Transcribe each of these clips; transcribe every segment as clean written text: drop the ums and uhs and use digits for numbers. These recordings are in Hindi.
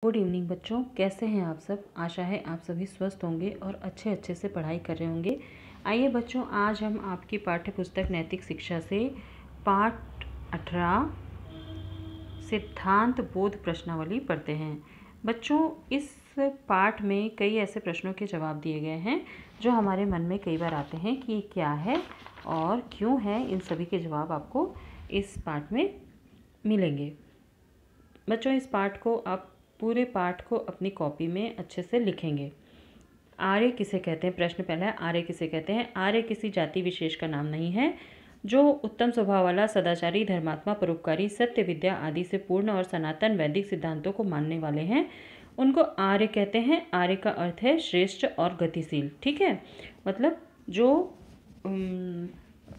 गुड इवनिंग बच्चों, कैसे हैं आप सब। आशा है आप सभी स्वस्थ होंगे और अच्छे से पढ़ाई कर रहे होंगे। आइए बच्चों, आज हम आपकी पाठ्य पुस्तक नैतिक शिक्षा से पाठ 18 सिद्धांत बोध प्रश्नावली पढ़ते हैं। बच्चों, इस पाठ में कई ऐसे प्रश्नों के जवाब दिए गए हैं जो हमारे मन में कई बार आते हैं कि क्या है और क्यों है। इन सभी के जवाब आपको इस पाठ में मिलेंगे। बच्चों, इस पाठ को आप पूरे पाठ को अपनी कॉपी में अच्छे से लिखेंगे। आर्य किसे कहते हैं? प्रश्न पहला है, आर्य किसे कहते हैं? आर्य किसी जाति विशेष का नाम नहीं है। जो उत्तम स्वभाव वाला, सदाचारी, धर्मात्मा, परोपकारी, सत्य, विद्या आदि से पूर्ण और सनातन वैदिक सिद्धांतों को मानने वाले हैं, उनको आर्य कहते हैं। आर्य का अर्थ है श्रेष्ठ और गतिशील। ठीक है, मतलब जो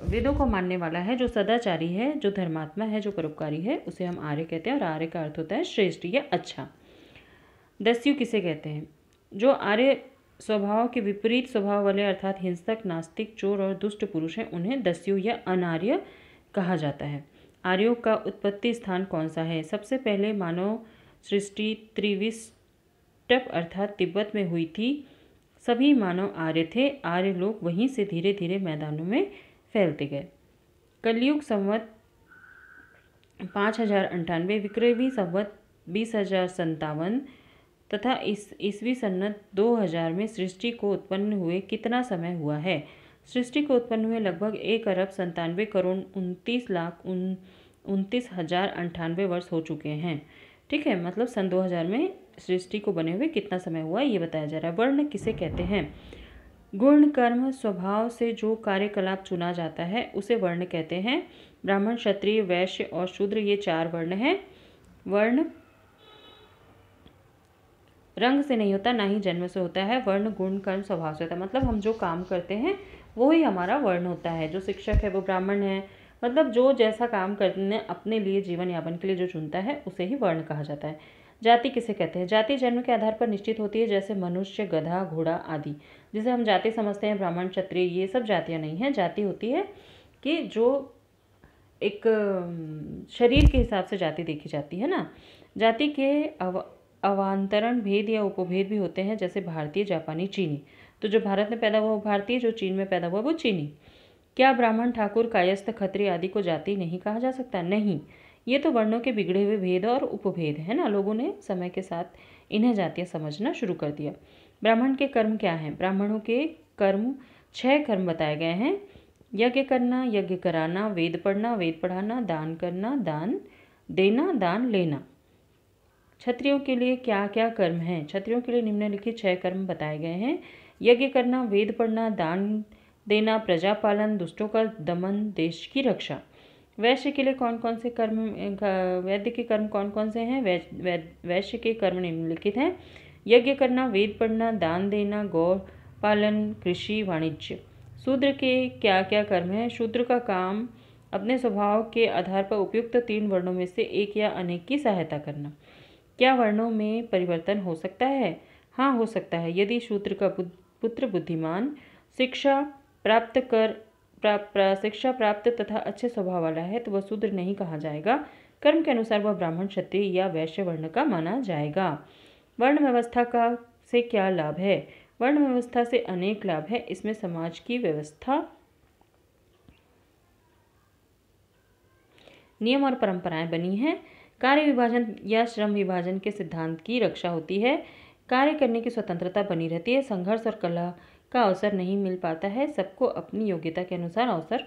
वेदों को मानने वाला है, जो सदाचारी है, जो धर्मात्मा है, जो परोपकारी है, उसे हम आर्य कहते हैं। और आर्य का अर्थ होता है श्रेष्ठ या अच्छा। दस्यु किसे कहते हैं? जो आर्य स्वभाव के विपरीत स्वभाव वाले अर्थात हिंसक, नास्तिक, चोर और दुष्ट पुरुष हैं, उन्हें दस्यु या अनार्य कहा जाता है। आर्यों का उत्पत्ति स्थान कौन सा है? सबसे पहले मानव सृष्टि त्रिविष्टप अर्थात तिब्बत में हुई थी। सभी मानव आर्य थे। आर्य लोग वहीं से धीरे धीरे मैदानों में फैलते गए। कलयुग संवत 5098, विक्रमी संवत 20,057 तथा ईस्वी सन्नत 2000 में सृष्टि को उत्पन्न हुए कितना समय हुआ है? सृष्टि को उत्पन्न हुए लगभग 1,97,29,29,098 वर्ष हो चुके हैं। ठीक है, मतलब सन 2000 में सृष्टि को बने हुए कितना समय हुआ ये बताया जा रहा है। वर्ण किसे कहते हैं? गुण, कर्म, स्वभाव से जो कार्यकलाप चुना जाता है उसे वर्ण कहते हैं। ब्राह्मण, क्षत्रिय, वैश्य और शूद्र ये 4 वर्ण हैं। वर्ण रंग से नहीं होता, ना ही जन्म से होता है। वर्ण गुण, कर्म, स्वभाव से होता है। मतलब हम जो काम करते हैं वो ही हमारा वर्ण होता है। जो शिक्षक है वो ब्राह्मण है, मतलब जो जैसा काम करने अपने लिए जीवन यापन के लिए जो चुनता है उसे ही वर्ण कहा जाता है। जाति किसे कहते हैं? जाति जन्म के आधार पर निश्चित होती है, जैसे मनुष्य, गधा, घोड़ा आदि। जिसे हम जाति समझते हैं, ब्राह्मण, क्षत्रिय, ये सब जातियाँ नहीं हैं। जाति होती है कि जो एक शरीर के हिसाब से जाति देखी जाती है ना। जाति के अवांतरण भेद या उपभेद भी होते हैं, जैसे भारतीय, जापानी, चीनी। तो जो भारत में पैदा हुआ वो भारतीय, जो चीन में पैदा हुआ वो चीनी। क्या ब्राह्मण, ठाकुर, कायस्थ, खत्रिय आदि को जाति नहीं कहा जा सकता? नहीं, ये तो वर्णों के बिगड़े हुए भेद और उपभेद है ना। लोगों ने समय के साथ इन्हें जातियाँ समझना शुरू कर दिया। ब्राह्मण के कर्म क्या हैं? ब्राह्मणों के कर्म 6 कर्म बताए गए हैं। यज्ञ करना, यज्ञ कराना, वेद पढ़ना, वेद पढ़ाना, दान करना, दान देना, दान लेना। क्षत्रियों के लिए क्या क्या कर्म हैं? क्षत्रियों के लिए निम्नलिखित 6 कर्म बताए गए हैं। यज्ञ करना, वेद पढ़ना, दान देना, प्रजा पालन, दुष्टों का दमन, देश की रक्षा। वैश्य के लिए कौन कौन से कर्म, वैद्य के कर्म कौन कौन से हैं? वैश्य के कर्म निम्नलिखित हैं। यज्ञ करना, वेद पढ़ना, दान देना, गौ पालन, कृषि, वाणिज्य। शूद्र के क्या क्या कर्म हैं? शूद्र का काम अपने स्वभाव के आधार पर उपयुक्त 3 वर्णों में से एक या अनेक की सहायता करना। क्या वर्णों में परिवर्तन हो सकता है? हाँ, हो सकता है। यदि शूद्र का पुत्र बुद्धिमान, शिक्षा प्राप्त तथा अच्छे स्वभाव वाला है तो वह शूद्र नहीं कहा जाएगा। कर्म के अनुसार वह ब्राह्मण, क्षत्रिय या वैश्य वर्ण का माना जाएगा। वर्ण व्यवस्था का से क्या लाभ है? वर्ण व्यवस्था से अनेक लाभ है। इसमें समाज की व्यवस्था, नियम और परंपराएं बनी हैं। कार्य विभाजन या श्रम विभाजन के सिद्धांत की रक्षा होती है। कार्य करने की स्वतंत्रता बनी रहती है। संघर्ष और कला का अवसर नहीं मिल पाता है। सबको अपनी योग्यता के अनुसार अवसर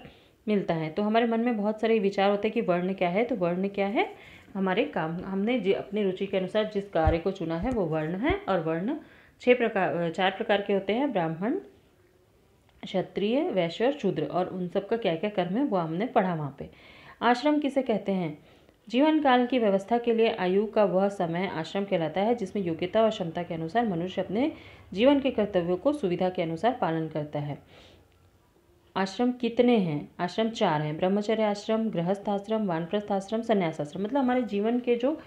मिलता है। तो हमारे मन में बहुत सारे विचार होते हैं कि वर्ण क्या है। तो वर्ण क्या है? हमारे काम, हमने अपनी रुचि के अनुसार जिस कार्य को चुना है वो वर्ण है। और वर्ण 4 प्रकार के होते हैं, ब्राह्मण, क्षत्रिय, वैश्य और शूद्र। और उन सब का क्या क्या कर्म है वो हमने पढ़ा वहाँ पे। आश्रम किसे कहते हैं? जीवन काल की व्यवस्था के लिए आयु का वह समय आश्रम कहलाता है जिसमें योग्यता और क्षमता के अनुसार मनुष्य अपने जीवन के कर्तव्यों को सुविधा के अनुसार पालन करता है। आश्रम कितने हैं? आश्रम 4 हैं। ब्रह्मचर्य आश्रम, गृहस्थ आश्रम, वानप्रस्थ आश्रम, संन्यास आश्रम। मतलब हमारे जीवन के जो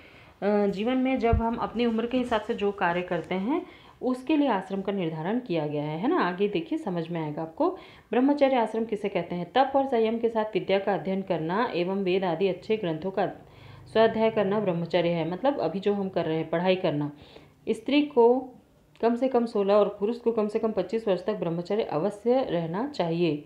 जीवन में जब हम अपनी उम्र के हिसाब से जो कार्य करते हैं उसके लिए आश्रम का निर्धारण किया गया है ना। आगे देखिए, समझ में आएगा आपको। ब्रह्मचर्य आश्रम किसे कहते हैं? तप और संयम के साथ विद्या का अध्ययन करना एवं वेद आदि अच्छे ग्रंथों का स्वाध्याय करना ब्रह्मचर्य है, मतलब अभी जो हम कर रहे हैं पढ़ाई करना। स्त्री को कम से कम 16 और पुरुष को कम से कम 25 वर्ष तक ब्रह्मचर्य अवश्य रहना चाहिए।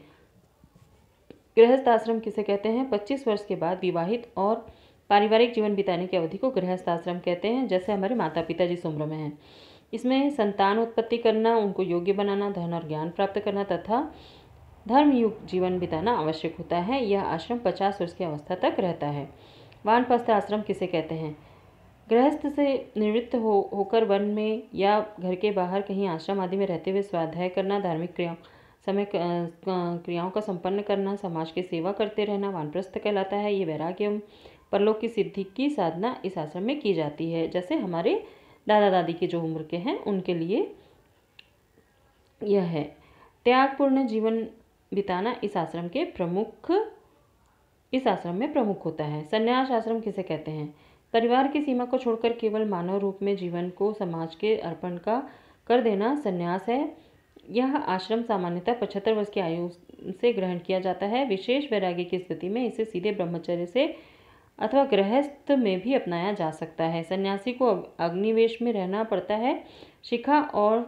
गृहस्थ आश्रम किसे कहते हैं? 25 वर्ष के बाद विवाहित और पारिवारिक जीवन बिताने की अवधि को गृहस्थ आश्रम कहते हैं। जैसे हमारे माता पिता जिस उम्र में हैं, इसमें संतान उत्पत्ति करना, उनको योग्य बनाना, धन और ज्ञान प्राप्त करना तथा धर्मयुक्त जीवन बिताना आवश्यक होता है। यह आश्रम 50 वर्ष की अवस्था तक रहता है। वानप्रस्थ आश्रम किसे कहते हैं? गृहस्थ से निवृत्त होकर वन में या घर के बाहर कहीं आश्रम आदि में रहते हुए स्वाध्याय करना, धार्मिक क्रियाओं का संपन्न करना, समाज की सेवा करते रहना वानप्रस्थ कहलाता है। ये वैराग्य एवं परलोक की सिद्धि की साधना इस आश्रम में की जाती है। जैसे हमारे दादा दादी के जो उम्र के हैं उनके लिए यह है। त्यागपूर्ण जीवन बिताना इस आश्रम में प्रमुख होता है। संन्यास आश्रम किसे कहते हैं? परिवार की सीमा को छोड़कर केवल मानव रूप में जीवन को समाज के अर्पण का कर देना संन्यास है। यह आश्रम सामान्यतः 75 वर्ष की आयु से ग्रहण किया जाता है। विशेष वैराग्य की स्थिति में इसे सीधे ब्रह्मचर्य से अथवा गृहस्थ में भी अपनाया जा सकता है। सन्यासी को अग्निवेश में रहना पड़ता है। शिखा और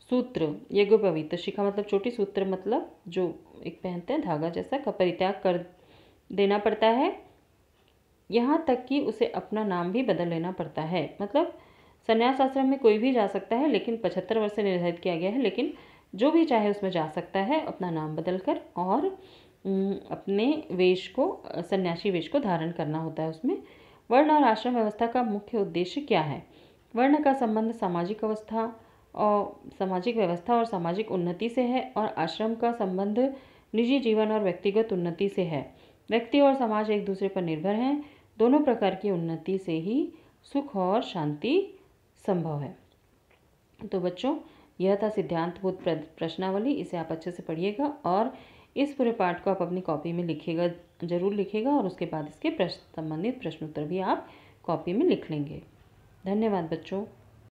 सूत्र यज्ञोपवीत, शिखा मतलब छोटी, सूत्र मतलब जो एक पहनते हैं धागा जैसा, का परित्याग कर देना पड़ता है। यहाँ तक कि उसे अपना नाम भी बदल लेना पड़ता है। मतलब संन्यास आश्रम में कोई भी जा सकता है, लेकिन 75 वर्ष से निर्धारित किया गया है, लेकिन जो भी चाहे उसमें जा सकता है अपना नाम बदलकर, और अपने वेश को, सन्यासी वेश को धारण करना होता है उसमें। वर्ण और आश्रम व्यवस्था का मुख्य उद्देश्य क्या है? वर्ण का संबंध सामाजिक व्यवस्था और सामाजिक उन्नति से है, और आश्रम का संबंध निजी जीवन और व्यक्तिगत उन्नति से है। व्यक्ति और समाज एक दूसरे पर निर्भर हैं। दोनों प्रकार की उन्नति से ही सुख और शांति संभव है। तो बच्चों, यह था सिद्धांतबोध प्रश्नावली। इसे आप अच्छे से पढ़िएगा और इस पूरे पाठ को आप अपनी कॉपी में लिखिएगा, ज़रूर लिखिएगा, और उसके बाद इसके संबंधित प्रश्न उत्तर भी आप कॉपी में लिख लेंगे। धन्यवाद बच्चों।